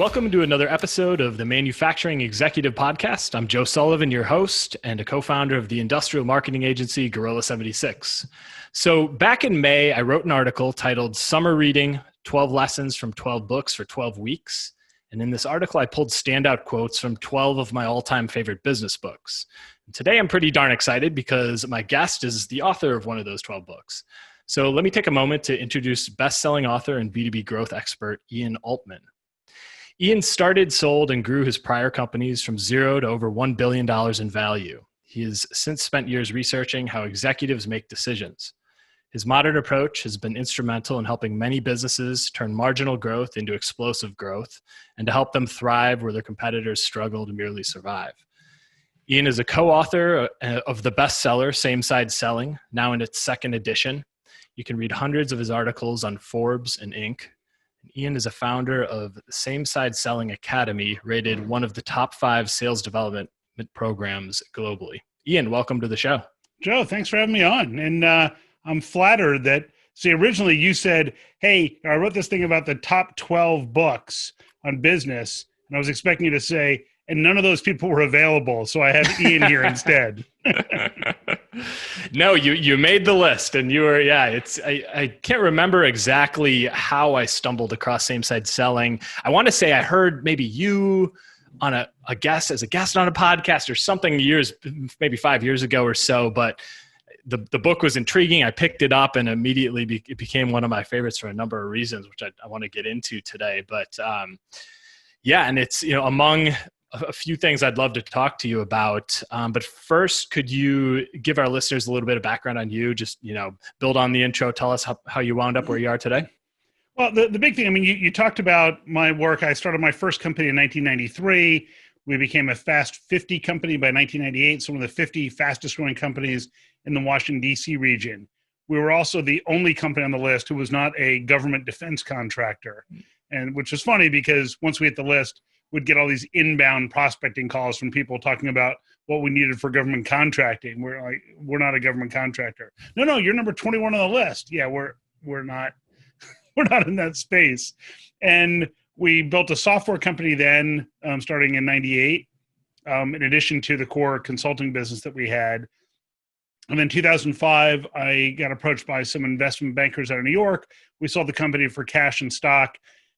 Welcome to another episode of the Manufacturing Executive Podcast. I'm Joe Sullivan, your host and a co-founder of the industrial marketing agency Gorilla 76. So back in May, I wrote an article titled Summer Reading, 12 Lessons from 12 Books for 12 Weeks. And in this article, I pulled standout quotes from 12 of my all-time favorite business books. And today, I'm pretty darn excited because my guest is the author of one of those 12 books. So let me take a moment to introduce best-selling author and B2B growth expert, Ian Altman. Ian started, sold, and grew his prior companies from zero to over $1 billion in value. He has since spent years researching how executives make decisions. His modern approach has been instrumental in helping many businesses turn marginal growth into explosive growth and to help them thrive where their competitors struggle to merely survive. Ian is a co-author of the bestseller, Same Side Selling, now in its second edition. You can read hundreds of his articles on Forbes and Inc. Ian is a founder of the Same Side Selling Academy, rated one of the top 5 sales development programs globally. Ian, welcome to the show. Joe, thanks for having me on. And I'm flattered that, originally you said, hey, I wrote this thing about the top 12 books on business. And I was expecting you to say, and none of those people were available. So I have Ian here instead. No, you made the list, and you were, I can't remember exactly how I stumbled across Same Side Selling. I want to say I heard maybe you on a guest on a podcast or something maybe 5 years ago or so, but the book was intriguing. I picked it up and immediately it became one of my favorites for a number of reasons, which I want to get into today. But and it's, among a few things I'd love to talk to you about. But first, could you give our listeners a little bit of background on you? Just, build on the intro. Tell us how you wound up where you are today. Well, the big thing, you talked about my work. I started my first company in 1993. We became a Fast 50 company by 1998, so one of the 50 fastest growing companies in the Washington, D.C. region. We were also the only company on the list who was not a government defense contractor, and which was funny because once we hit the list, we'd get all these inbound prospecting calls from people talking about what we needed for government contracting. We're like, we're not a government contractor. No, you're number 21 on the list. Yeah, we're not we're not in that space. And we built a software company then, starting in 98, in addition to the core consulting business that we had. And then 2005, I got approached by some investment bankers out of New York. We sold the company for cash and stock.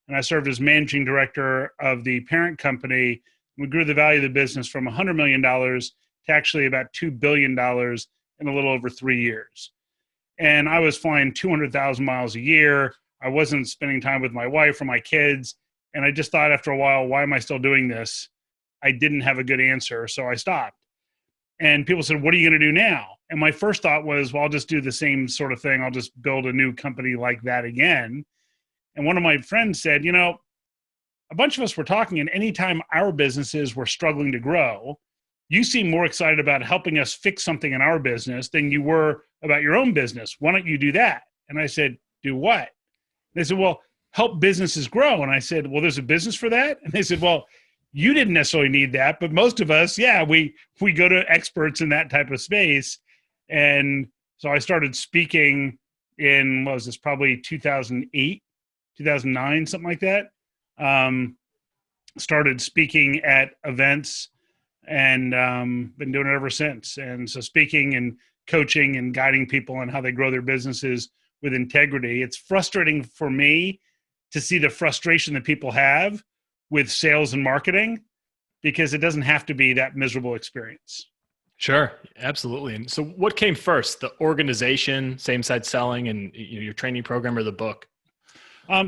And I served as managing director of the parent company. We grew the value of the business from $100 million to actually about $2 billion in a little over 3 years. And I was flying 200,000 miles a year. I wasn't spending time with my wife or my kids. And I just thought after a while, why am I still doing this? I didn't have a good answer, so I stopped. And people said, what are you going to do now? And my first thought was, well, I'll just do the same sort of thing. I'll just build a new company like that again. And one of my friends said, a bunch of us were talking, and anytime our businesses were struggling to grow, you seem more excited about helping us fix something in our business than you were about your own business. Why don't you do that? And I said, do what? They said, well, help businesses grow. And I said, well, there's a business for that? And they said, well, you didn't necessarily need that, but most of us, we go to experts in that type of space. And so I started speaking in, probably 2008. 2009, something like that. Started speaking at events and been doing it ever since. And so speaking and coaching and guiding people on how they grow their businesses with integrity. It's frustrating for me to see the frustration that people have with sales and marketing because it doesn't have to be that miserable experience. Sure, absolutely. And so what came first, the organization, Same Side Selling, and your training program, or the book?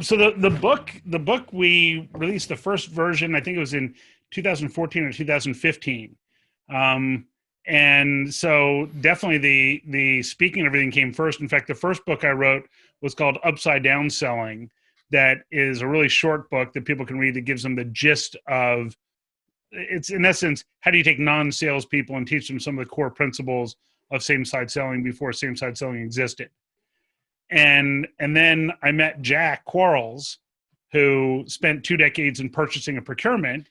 So the book we released the first version, I think it was in 2014 or 2015. And so definitely the speaking and everything came first. In fact, the first book I wrote was called Upside Down Selling. That is a really short book that people can read that gives them the gist of, it's in essence, how do you take non-sales people and teach them some of the core principles of same-side selling before same-side selling existed. And then I met Jack Quarles, who spent 2 decades in purchasing and procurement.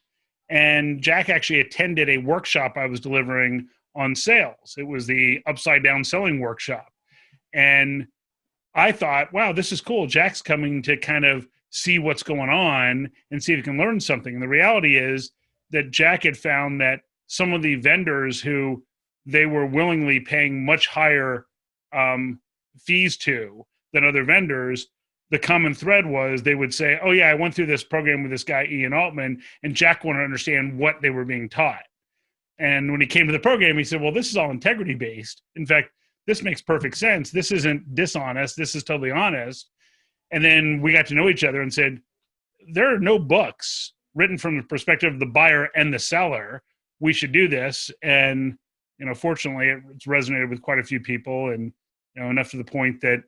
And Jack actually attended a workshop I was delivering on sales. It was the Upside Down Selling workshop. And I thought, wow, this is cool. Jack's coming to kind of see what's going on and see if you can learn something. And the reality is that Jack had found that some of the vendors who they were willingly paying much higher fees to than other vendors, the common thread was they would say, oh yeah, I went through this program with this guy, Ian Altman, and Jack wanted to understand what they were being taught. And when he came to the program, he said, well, this is all integrity based. In fact, this makes perfect sense. This isn't dishonest. This is totally honest. And then we got to know each other and said, there are no books written from the perspective of the buyer and the seller. We should do this. And, fortunately it's resonated with quite a few people, and, enough to the point that,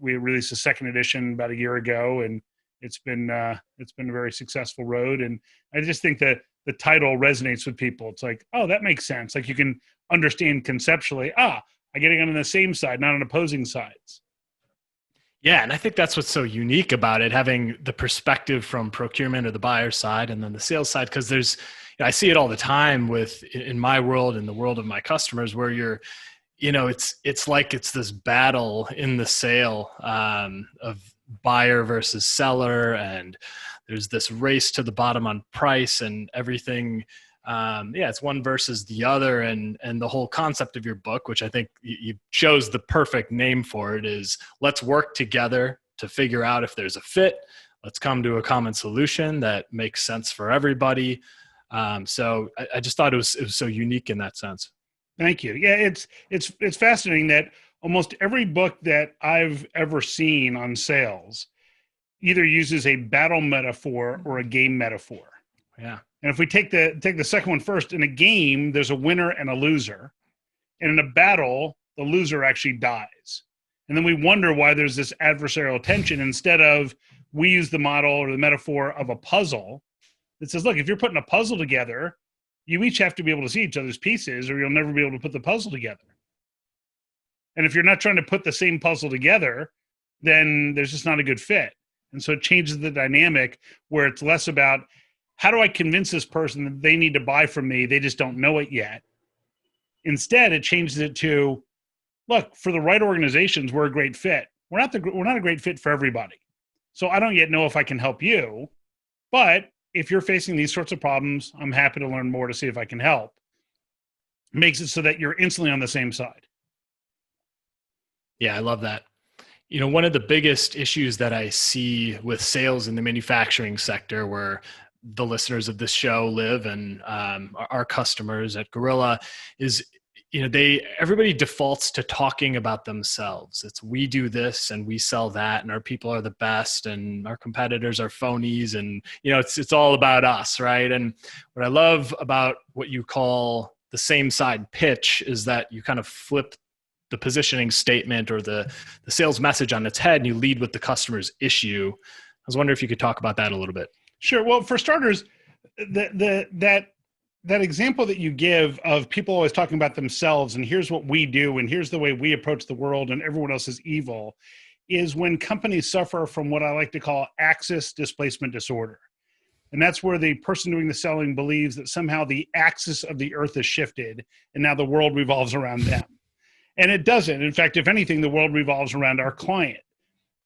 we released a second edition about a year ago, and it's been a very successful road. And I just think that the title resonates with people. It's like, oh, that makes sense. Like you can understand conceptually, I get it on the same side, not on opposing sides. Yeah, and I think that's what's so unique about it, having the perspective from procurement or the buyer side and then the sales side, because I see it all the time in my world, in the world of my customers, where you're, it's like it's this battle in the sale of buyer versus seller, and there's this race to the bottom on price and everything. It's one versus the other, and the whole concept of your book, which I think you chose the perfect name for it, is let's work together to figure out if there's a fit. Let's come to a common solution that makes sense for everybody. So I just thought it was so unique in that sense. Thank you. Yeah, it's fascinating that almost every book that I've ever seen on sales either uses a battle metaphor or a game metaphor. Yeah. And if we take the second one first, in a game, there's a winner and a loser. And in a battle, the loser actually dies. And then we wonder why there's this adversarial tension, instead of, we use the model or the metaphor of a puzzle that says, look, if you're putting a puzzle together, you each have to be able to see each other's pieces, or you'll never be able to put the puzzle together. And if you're not trying to put the same puzzle together, then there's just not a good fit. And so it changes the dynamic, where it's less about, how do I convince this person that they need to buy from me? They just don't know it yet. Instead, it changes it to, look, for the right organizations, we're a great fit. We're not a great fit for everybody. So I don't yet know if I can help you, but if you're facing these sorts of problems, I'm happy to learn more to see if I can help. It makes it so that you're instantly on the same side. Yeah, I love that. One of the biggest issues that I see with sales in the manufacturing sector, where the listeners of this show live and our customers at Gorilla, is everybody defaults to talking about themselves. It's, we do this and we sell that, and our people are the best and our competitors are phonies, and it's all about us, right? And what I love about what you call the same side pitch is that you kind of flip the positioning statement or the sales message on its head, and you lead with the customer's issue. I was wondering if you could talk about that a little bit. Sure. Well, for starters, that example that you give of people always talking about themselves and here's what we do and here's the way we approach the world and everyone else is evil, is when companies suffer from what I like to call axis displacement disorder. And that's where the person doing the selling believes that somehow the axis of the earth has shifted and now the world revolves around them. And it doesn't. In fact, if anything, the world revolves around our client.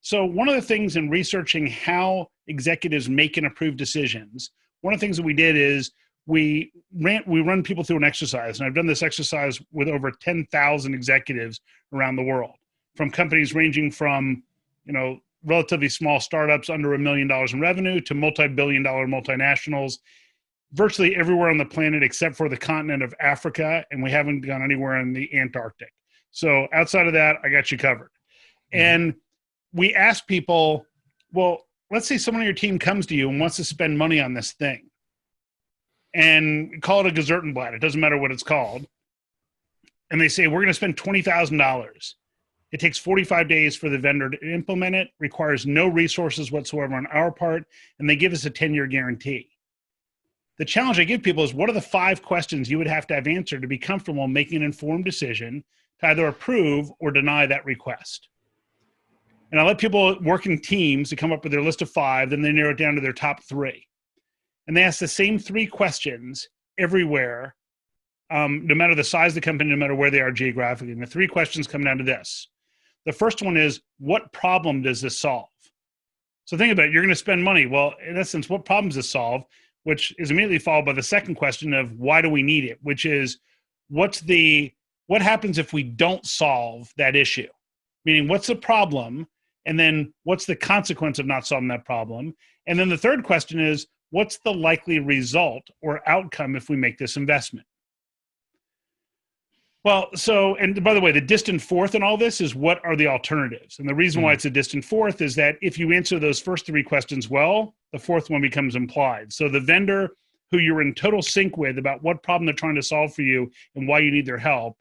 So one of the things in researching how executives make and approve decisions, one of the things that we did is we run people through an exercise. And I've done this exercise with over 10,000 executives around the world, from companies ranging from, relatively small startups under $1 million in revenue to multi-billion-dollar multinationals, virtually everywhere on the planet except for the continent of Africa. And we haven't gone anywhere in the Antarctic. So outside of that, I got you covered. Mm-hmm. And we ask people, well, let's say someone on your team comes to you and wants to spend money on this thing. And call it a Gazettenblatt. It doesn't matter what it's called. And they say, we're going to spend $20,000. It takes 45 days for the vendor to implement it, requires no resources whatsoever on our part, and they give us a 10-year guarantee. The challenge I give people is, what are the 5 questions you would have to have answered to be comfortable making an informed decision to either approve or deny that request? And I let people work in teams to come up with their list of 5, then they narrow it down to their top 3. And they ask the same 3 questions everywhere, no matter the size of the company, no matter where they are geographically. And the 3 questions come down to this. The first one is, what problem does this solve? So think about it. You're going to spend money. Well, in essence, what problems to solve, which is immediately followed by the second question of why do we need it, which is what happens if we don't solve that issue? Meaning, what's the problem? And then what's the consequence of not solving that problem? And then the third question is, what's the likely result or outcome if we make this investment? Well, and by the way, the distant fourth in all this is what are the alternatives? And the reason why it's a distant fourth is that if you answer those first three questions well, the fourth one becomes implied. So the vendor who you're in total sync with about what problem they're trying to solve for you and why you need their help,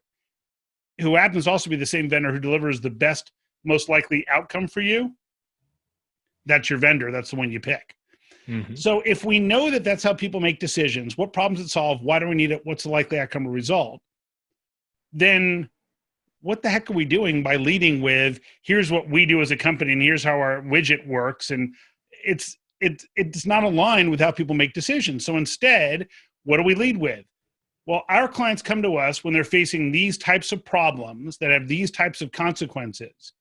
who happens to also be the same vendor who delivers the best, most likely outcome for you, that's your vendor. That's the one you pick. Mm-hmm. So if we know that that's how people make decisions, what problems it solve, why do we need it, what's the likely outcome or result, then what the heck are we doing by leading with, here's what we do as a company and here's how our widget works? And it's not aligned with how people make decisions. So instead, what do we lead with? Well, our clients come to us when they're facing these types of problems that have these types of consequences.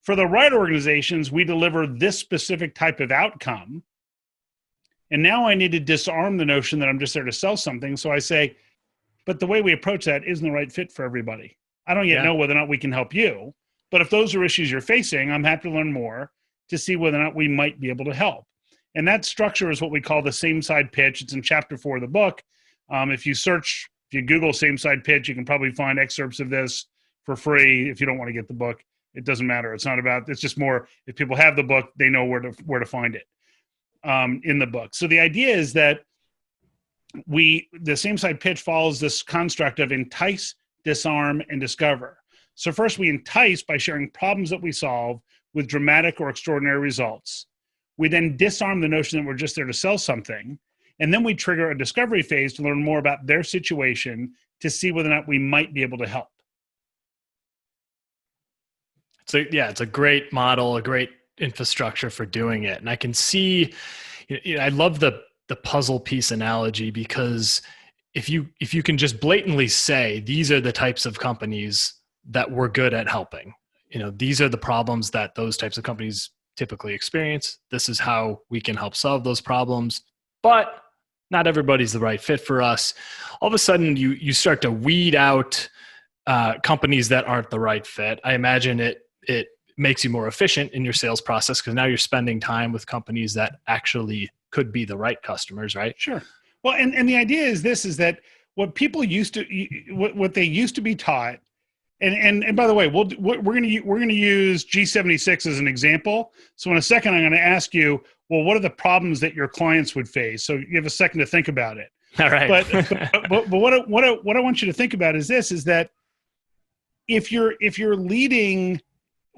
For the right organizations, we deliver this specific type of outcome. And now I need to disarm the notion that I'm just there to sell something. So I say, but the way we approach that isn't the right fit for everybody. I don't yet know whether or not we can help you. But if those are issues you're facing, I'm happy to learn more to see whether or not we might be able to help. And that structure is what we call the same side pitch. It's in chapter 4 of the book. If you Google same side pitch, you can probably find excerpts of this for free. If you don't want to get the book, it doesn't matter. It's just more, if people have the book, they know where to find it in the book. So the idea is that the same side pitch follows this construct of entice, disarm, and discover. So first we entice by sharing problems that we solve with dramatic or extraordinary results. We then disarm the notion that we're just there to sell something. And then we trigger a discovery phase to learn more about their situation to see whether or not we might be able to help. So it's a great model, a great infrastructure for doing it. And I can see, I love the puzzle piece analogy, because if you can just blatantly say, these are the types of companies that we're good at helping, these are the problems that those types of companies typically experience. This is how we can help solve those problems, but not everybody's the right fit for us. All of a sudden you start to weed out companies that aren't the right fit. I imagine it makes you more efficient in your sales process, because now you're spending time with companies that actually could be the right customers, right? Sure. Well, and the idea is that what people what they used to be taught, and by the way, we're going to use G76 as an example. So in a second, I'm going to ask you, well, what are the problems that your clients would face? So you have a second to think about it. All right. But what I want you to think about is that if you're leading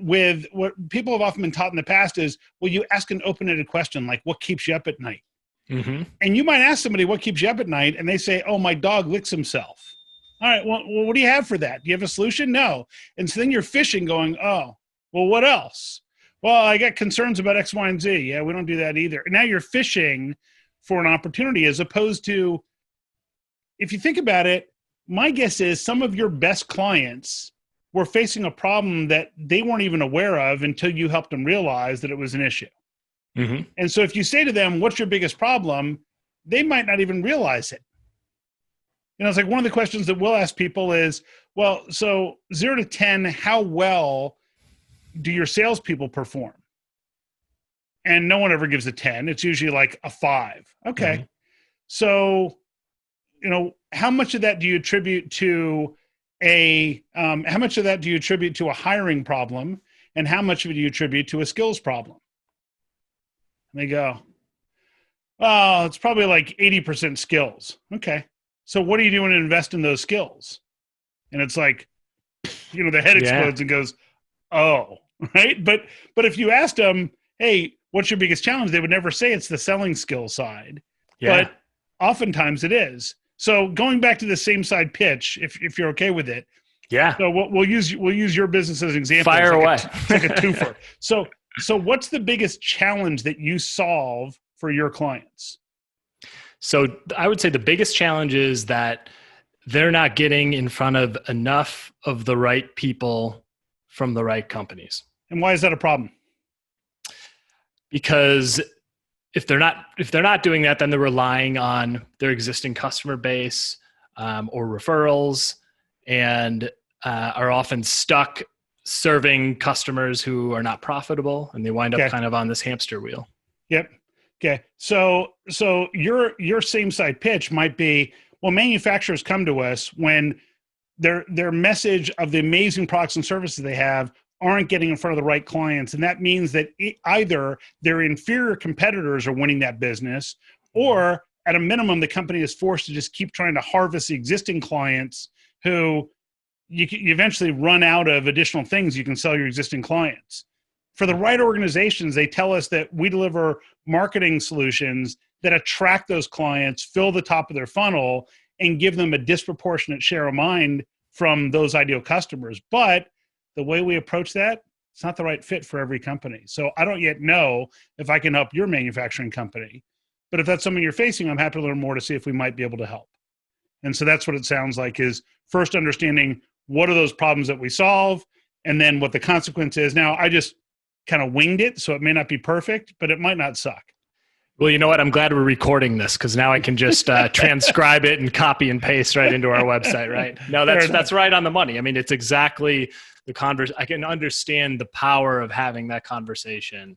with what people have often been taught in the past is, well, you ask an open-ended question like, what keeps you up at night? Mm-hmm. And you might ask somebody what keeps you up at night, and they say, oh, my dog licks himself. All right, well, what do you have for that? Do you have a solution? No. And so then you're fishing going, oh, well, what else? Well, I got concerns about X, Y, and Z. Yeah, we don't do that either. And now you're fishing for an opportunity, as opposed to, if you think about it, my guess is some of your best clients were facing a problem that they weren't even aware of until you helped them realize that it was an issue. Mm-hmm. And so if you say to them, what's your biggest problem? They might not even realize it. It's like one of the questions that we'll ask people is, well, so 0 to 10, how well do your salespeople perform? And no one ever gives a 10. It's usually like a 5. Okay. Mm-hmm. So, how much of that do you attribute to a hiring problem, and how much of it do you attribute to a skills problem? And they go, oh, it's probably like 80% skills. Okay. So what are you doing to invest in those skills? And it's like, the head explodes and goes, oh, right. But if you asked them, hey, what's your biggest challenge? They would never say it's the selling skill side, but oftentimes it is. So going back to the same side pitch, if you're okay with it. Yeah. So we'll use your business as an example. Fire away. It's like a twofer. So what's the biggest challenge that you solve for your clients? So I would say the biggest challenge is that they're not getting in front of enough of the right people from the right companies. And why is that a problem? because if they're not doing that, then they're relying on their existing customer base or referrals, and are often stuck serving customers who are not profitable, and they wind up Okay. kind of on this hamster wheel. Yep. Okay. So your same side pitch might be, well, manufacturers come to us when their message of the amazing products and services they have aren't getting in front of the right clients. And that means that either their inferior competitors are winning that business, or at a minimum, the company is forced to just keep trying to harvest the existing clients who you eventually run out of additional things you can sell your existing clients. For the right organizations, they tell us that we deliver marketing solutions that attract those clients, fill the top of their funnel, and give them a disproportionate share of mind from those ideal customers. But the way we approach that, it's not the right fit for every company. So I don't yet know if I can help your manufacturing company. But if that's something you're facing, I'm happy to learn more to see if we might be able to help. And so that's what it sounds like, is first understanding what are those problems that we solve, and then what the consequence is. Now, I just kind of winged it, so it may not be perfect, but it might not suck. Well, you know what? I'm glad we're recording this, because now I can just transcribe it and copy and paste right into our website, right? No, that's right on the money. I mean, it's exactly the converse. I can understand the power of having that conversation.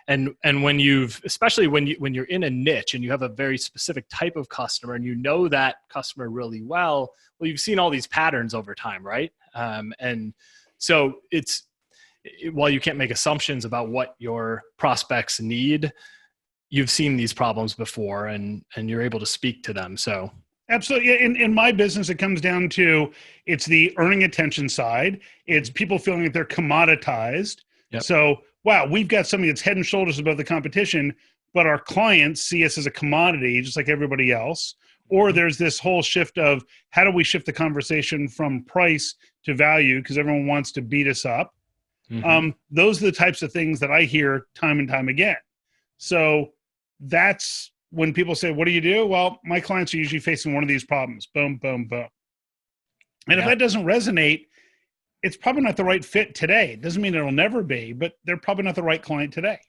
And when especially when you're in a niche and you have a very specific type of customer and you know that customer really well, you've seen all these patterns over time, right? And so while you can't make assumptions about what your prospects need, you've seen these problems before, and you're able to speak to them. So absolutely. In my business, it comes down to, it's the earning attention side. It's people feeling that they're commoditized. Yep. So, wow, we've got something that's head and shoulders above the competition, but our clients see us as a commodity, just like everybody else. Or there's this whole shift of, how do we shift the conversation from price to value, because everyone wants to beat us up. Mm-hmm. Those are the types of things that I hear time and time again. So that's when people say, what do you do? Well, my clients are usually facing one of these problems. Boom, boom, boom. And if that doesn't resonate, it's probably not the right fit today. It doesn't mean it'll never be, but they're probably not the right client today.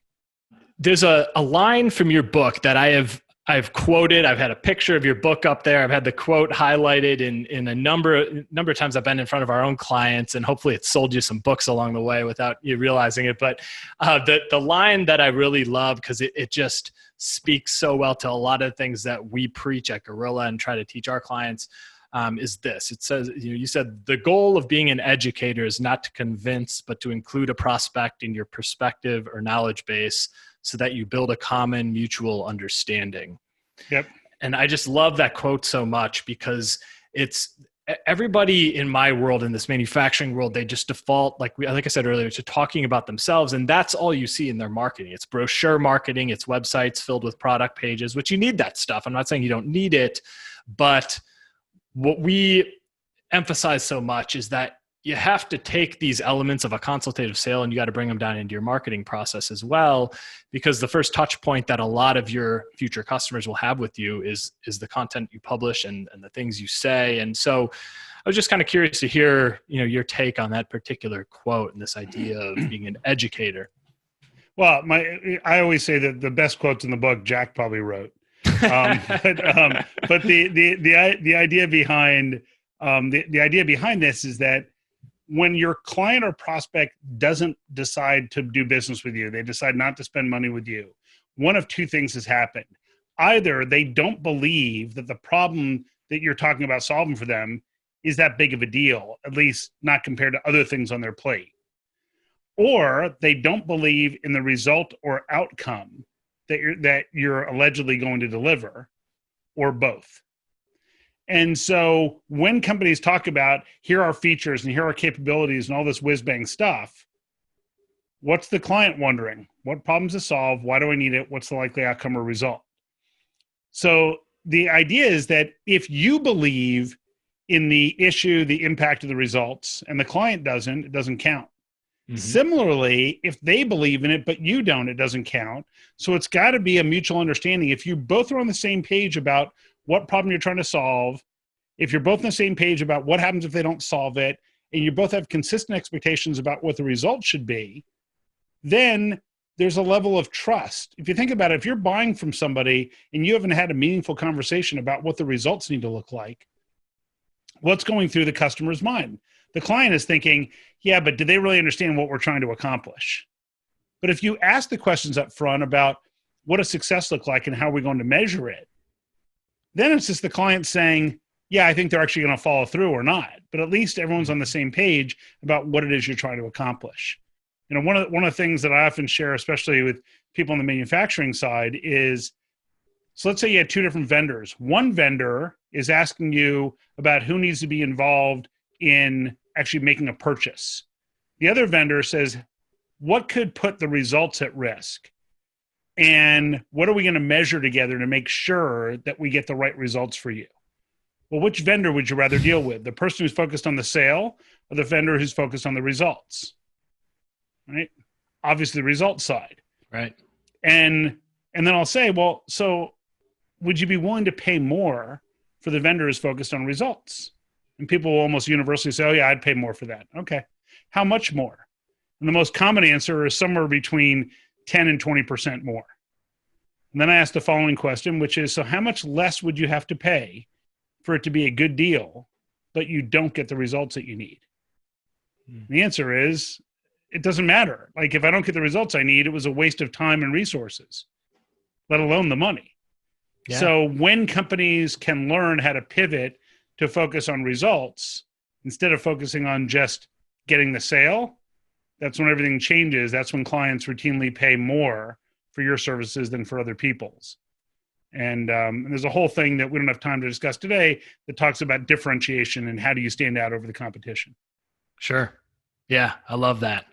There's a line from your book that I've quoted. I've had a picture of your book up there. I've had the quote highlighted in a number of times I've been in front of our own clients, and hopefully it's sold you some books along the way without you realizing it. But the line that I really love, because it just speaks so well to a lot of things that we preach at Gorilla and try to teach our clients, is this. It says, you said, the goal of being an educator is not to convince, but to include a prospect in your perspective or knowledge base, so that you build a common mutual understanding. Yep. And I just love that quote so much, because it's everybody in my world, in this manufacturing world, they just default, like I said earlier, to talking about themselves. And that's all you see in their marketing. It's brochure marketing, it's websites filled with product pages, which you need that stuff. I'm not saying you don't need it, but what we emphasize so much is that you have to take these elements of a consultative sale and you got to bring them down into your marketing process as well, because the first touch point that a lot of your future customers will have with you is the content you publish and the things you say. And so I was just kind of curious to hear, your take on that particular quote and this idea of being an educator. Well, I always say that the best quotes in the book, Jack probably wrote. But the idea behind the idea behind this is that when your client or prospect doesn't decide to do business with you, they decide not to spend money with you, one of two things has happened. Either they don't believe that the problem that you're talking about solving for them is that big of a deal, at least not compared to other things on their plate. Or they don't believe in the result or outcome that you're allegedly going to deliver, or both. And so when companies talk about, here are features and here are capabilities and all this whiz-bang stuff, what's the client wondering? What problems to solve? Why do I need it? What's the likely outcome or result? So the idea is that if you believe in the issue, the impact of the results, and the client doesn't, it doesn't count. Mm-hmm. Similarly, if they believe in it, but you don't, it doesn't count. So it's got to be a mutual understanding. If you both are on the same page about what problem you're trying to solve, if you're both on the same page about what happens if they don't solve it, and you both have consistent expectations about what the result should be, then there's a level of trust. If you think about it, if you're buying from somebody and you haven't had a meaningful conversation about what the results need to look like, what's going through the customer's mind? The client is thinking, yeah, but do they really understand what we're trying to accomplish? But if you ask the questions up front about what does success look like and how are we going to measure it, then it's just the client saying, yeah, I think they're actually going to follow through or not. But at least everyone's on the same page about what it is you're trying to accomplish. You know, one of the things that I often share, especially with people on the manufacturing side, is, so let's say you had two different vendors. One vendor is asking you about who needs to be involved in actually making a purchase. The other vendor says, what could put the results at risk? And what are we going to measure together to make sure that we get the right results for you? Well, which vendor would you rather deal with? The person who's focused on the sale or the vendor who's focused on the results? Right? Obviously the results side. Right. And then I'll say, well, so would you be willing to pay more for the vendor who's focused on results? And people will almost universally say, oh yeah, I'd pay more for that. Okay. How much more? And the most common answer is somewhere between 10 and 20% more. And then I asked the following question, which is, so how much less would you have to pay for it to be a good deal, but you don't get the results that you need? The answer is, it doesn't matter. Like, if I don't get the results I need, it was a waste of time and resources, let alone the money. Yeah. So when companies can learn how to pivot to focus on results instead of focusing on just getting the sale, that's when everything changes. That's when clients routinely pay more for your services than for other people's. And there's a whole thing that we don't have time to discuss today that talks about differentiation and how do you stand out over the competition. Sure. Yeah, I love that.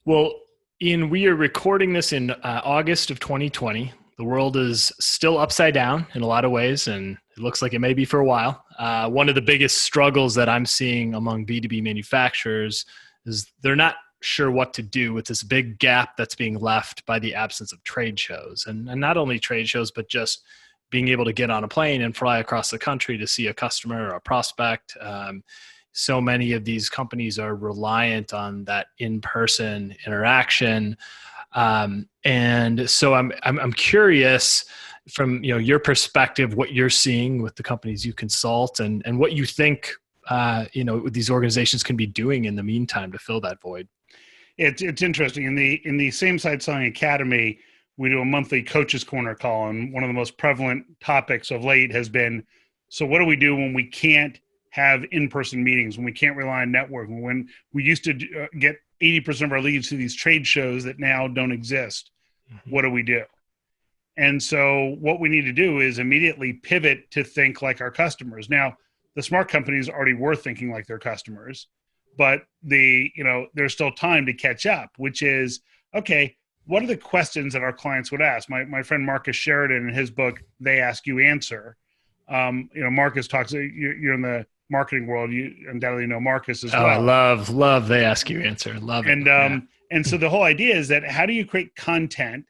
Well, Ian, we are recording this in August of 2020. The world is still upside down in a lot of ways, and it looks like it may be for a while. One of the biggest struggles that I'm seeing among B2B manufacturers is they're not sure what to do with this big gap that's being left by the absence of trade shows. And not only trade shows, but just being able to get on a plane and fly across the country to see a customer or a prospect. So many of these companies are reliant on that in-person interaction. And so I'm curious from your perspective, what you're seeing with the companies you consult and what you think these organizations can be doing in the meantime to fill that void. It's interesting. In the Same Side Selling Academy, we do a monthly Coaches Corner call, and one of the most prevalent topics of late has been, so what do we do when we can't have in-person meetings, when we can't rely on networking, when we used to get 80% of our leads through these trade shows that now don't exist? Mm-hmm. What do we do? And so what we need to do is immediately pivot to think like our customers. Now, the smart companies already were thinking like their customers, but there's still time to catch up, which is, okay, what are the questions that our clients would ask? My friend Marcus Sheridan, in his book, They Ask You Answer. Marcus talks, you're in the marketing world, you undoubtedly know Marcus as well. I love They Ask You Answer. Love it. And so the whole idea is that how do you create content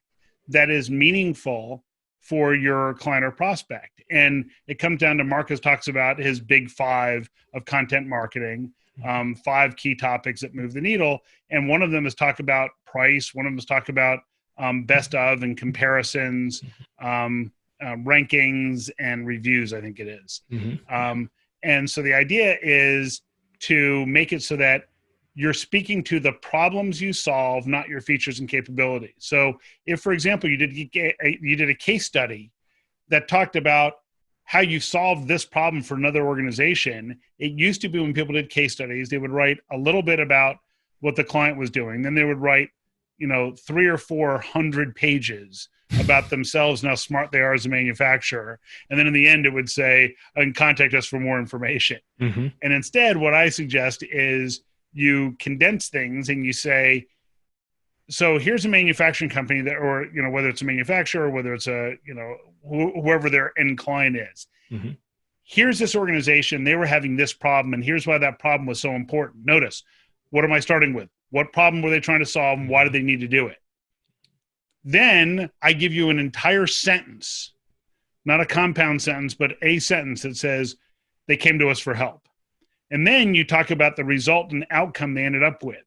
that is meaningful for your client or prospect? And it comes down to, Marcus talks about his big 5 of content marketing, 5 key topics that move the needle. And one of them is talk about price. One of them is talk about best of and comparisons, rankings and reviews, I think it is. Mm-hmm. And so the idea is to make it so that you're speaking to the problems you solve, not your features and capabilities. So if, for example, you did a case study that talked about how you solved this problem for another organization, it used to be when people did case studies, they would write a little bit about what the client was doing. Then they would write, 300 or 400 pages about themselves and how smart they are as a manufacturer. And then in the end, it would say, and contact us for more information. Mm-hmm. And instead, what I suggest is you condense things and you say, so here's a manufacturing company that, or, whether it's a manufacturer, or whether it's a, whoever their end client is. Mm-hmm. Here's this organization, they were having this problem, and here's why that problem was so important. Notice, what am I starting with? What problem were they trying to solve, and why did they need to do it? Then I give you an entire sentence, not a compound sentence, but a sentence that says they came to us for help. And then you talk about the result and outcome they ended up with.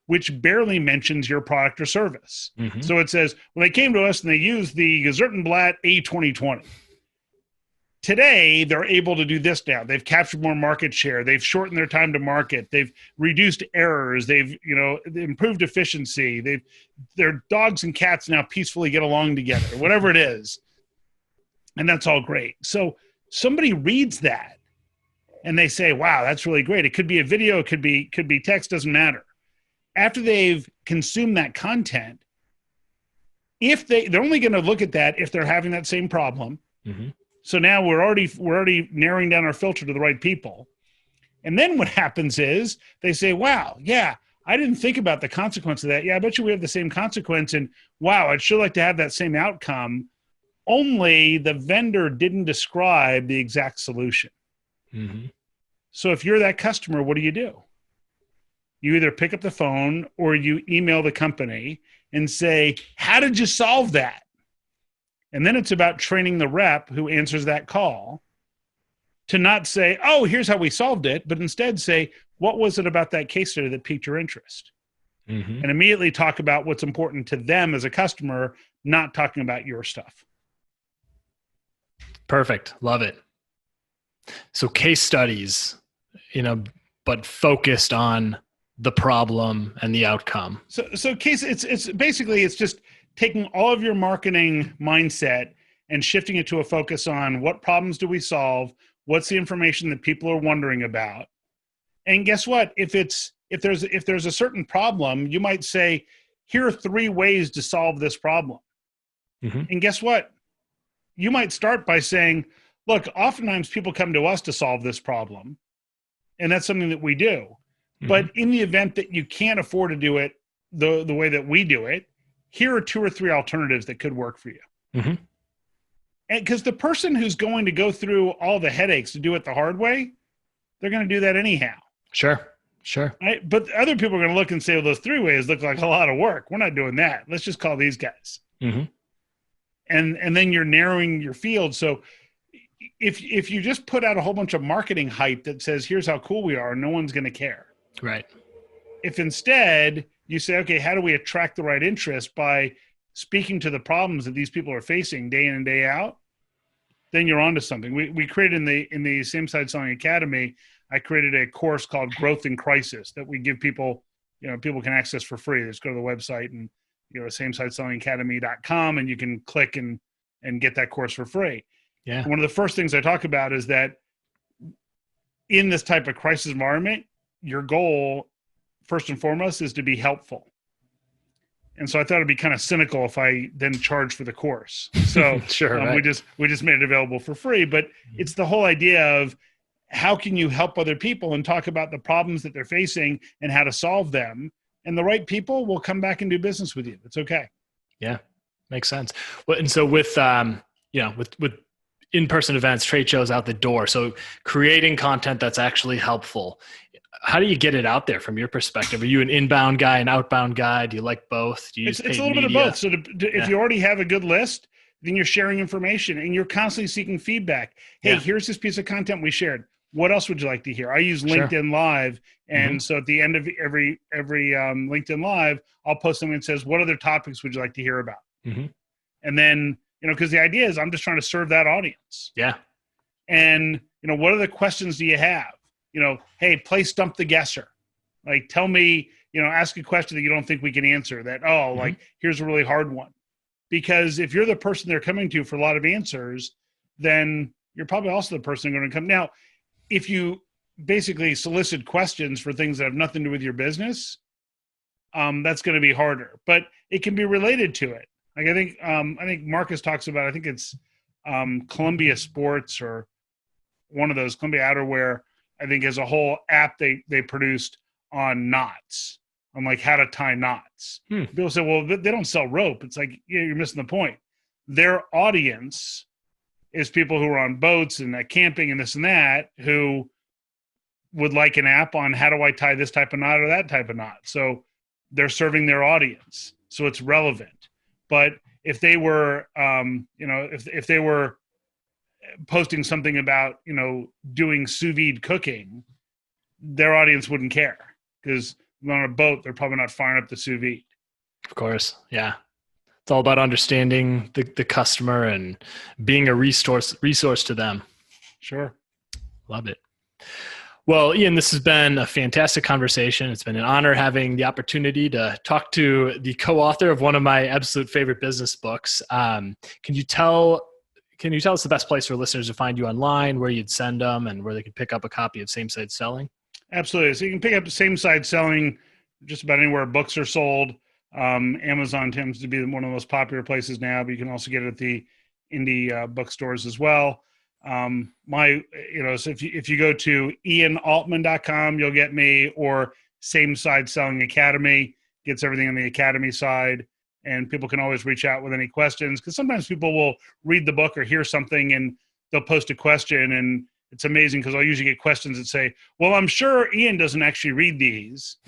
which barely mentions your product or service. Mm-hmm. So it says, well, they came to us and they used the Gezeitenblatt A2020. Today, they're able to do this now. They've captured more market share. They've shortened their time to market. They've reduced errors. They've improved efficiency. Their dogs and cats now peacefully get along together, whatever it is. And that's all great. So somebody reads that and they say, wow, that's really great. It could be a video, it could be text, doesn't matter. After they've consumed that content, if they're only going to look at that if they're having that same problem. Mm-hmm. So now we're already narrowing down our filter to the right people. And then what happens is they say, wow, yeah, I didn't think about the consequence of that. Yeah, I bet you we have the same consequence. And wow, I'd sure like to have that same outcome. Only the vendor didn't describe the exact solution. Mm-hmm. So if you're that customer, what do? You either pick up the phone or you email the company and say, how did you solve that? And then it's about training the rep who answers that call to not say, oh, here's how we solved it, but instead say, what was it about that case study that piqued your interest? Mm-hmm. And immediately talk about what's important to them as a customer, not talking about your stuff. Perfect. Love it. So case studies, but focused on the problem and the outcome. So case, it's basically, it's just taking all of your marketing mindset and shifting it to a focus on what problems do we solve? What's the information that people are wondering about? And guess what? If there's a certain problem, you might say, here are 3 ways to solve this problem. Mm-hmm. And guess what? You might start by saying, look, oftentimes people come to us to solve this problem. And that's something that we do. Mm-hmm. But in the event that you can't afford to do it the way that we do it, here are 2 or 3 alternatives that could work for you. Mm-hmm. And because the person who's going to go through all the headaches to do it the hard way, they're going to do that anyhow. Sure. Right? But other people are going to look and say, well, those 3 ways look like a lot of work. We're not doing that. Let's just call these guys. Mm-hmm. And then you're narrowing your field. So if you just put out a whole bunch of marketing hype that says, here's how cool we are, no one's going to care. Right. If instead you say, okay, how do we attract the right interest by speaking to the problems that these people are facing day in and day out, then you're onto something. We created in the Same Side Selling Academy, I created a course called Growth in Crisis that we give people, people can access for free. Just go to the website and SameSideSellingAcademy.com and you can click and get that course for free. Yeah. One of the first things I talk about is that in this type of crisis environment, your goal first and foremost is to be helpful. And so I thought it'd be kind of cynical if I then charged for the course. So sure, right. we just made it available for free, but it's the whole idea of how can you help other people and talk about the problems that they're facing and how to solve them. And the right people will come back and do business with you. It's okay. Yeah, makes sense. Well, and so with with in-person events, trade shows out the door, so creating content that's actually helpful. How do you get it out there from your perspective? Are you an inbound guy, an outbound guy? Do you like both? Do you use it's a little bit of both. So if you already have a good list, then you're sharing information and you're constantly seeking feedback. Hey, here's this piece of content we shared. What else would you like to hear? I use LinkedIn Live. And so at the end of every LinkedIn Live, I'll post something that says, what other topics would you like to hear about? Mm-hmm. And then, because the idea is I'm just trying to serve that audience. Yeah. And, what other questions do you have? Hey, play Stump the Guesser. Like, tell me, ask a question that you don't think we can answer that, like, here's a really hard one. Because if you're the person they're coming to for a lot of answers, then you're probably also the person going to come. Now, if you basically solicit questions for things that have nothing to do with your business, that's going to be harder, but it can be related to it. Like I think Marcus talks about, I think it's Columbia Sports or one of those, Columbia Outerwear, I think has a whole app they produced on knots, on like how to tie knots. People say, well, they don't sell rope. It's like, you're missing the point. Their audience is people who are on boats and camping and this and that, who would like an app on how do I tie this type of knot or that type of knot. So they're serving their audience. So it's relevant. But if they were, if they were posting something about, doing sous vide cooking, their audience wouldn't care because on a boat, they're probably not firing up the sous vide. Of course. Yeah. It's all about understanding the customer and being a resource to them. Sure. Love it. Well, Ian, this has been a fantastic conversation. It's been an honor having the opportunity to talk to the co-author of one of my absolute favorite business books. Can you tell us the best place for listeners to find you online, where you'd send them, and where they could pick up a copy of Same Side Selling? Absolutely. So you can pick up the Same Side Selling just about anywhere books are sold. Amazon tends to be one of the most popular places now, but you can also get it at the indie bookstores as well. So if you go to ianaltman.com, you'll get me, or Same Side Selling Academy gets everything on the Academy side. And people can always reach out with any questions, because sometimes people will read the book or hear something and they'll post a question, and it's amazing because I'll usually get questions that say, well, I'm sure Ian doesn't actually read these.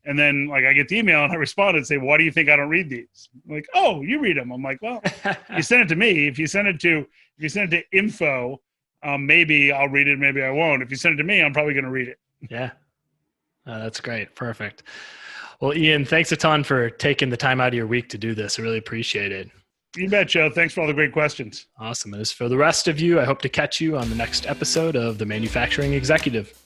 And then like I get the email and I respond and say, why do you think I don't read these? I'm like, oh, you read them. I'm like, well, you send it to me. If you send it to info, maybe I'll read it. Maybe I won't. If you send it to me, I'm probably going to read it. Yeah. That's great. Perfect. Well, Ian, thanks a ton for taking the time out of your week to do this. I really appreciate it. You bet, Joe. Thanks for all the great questions. Awesome. And as for the rest of you, I hope to catch you on the next episode of The Manufacturing Executive.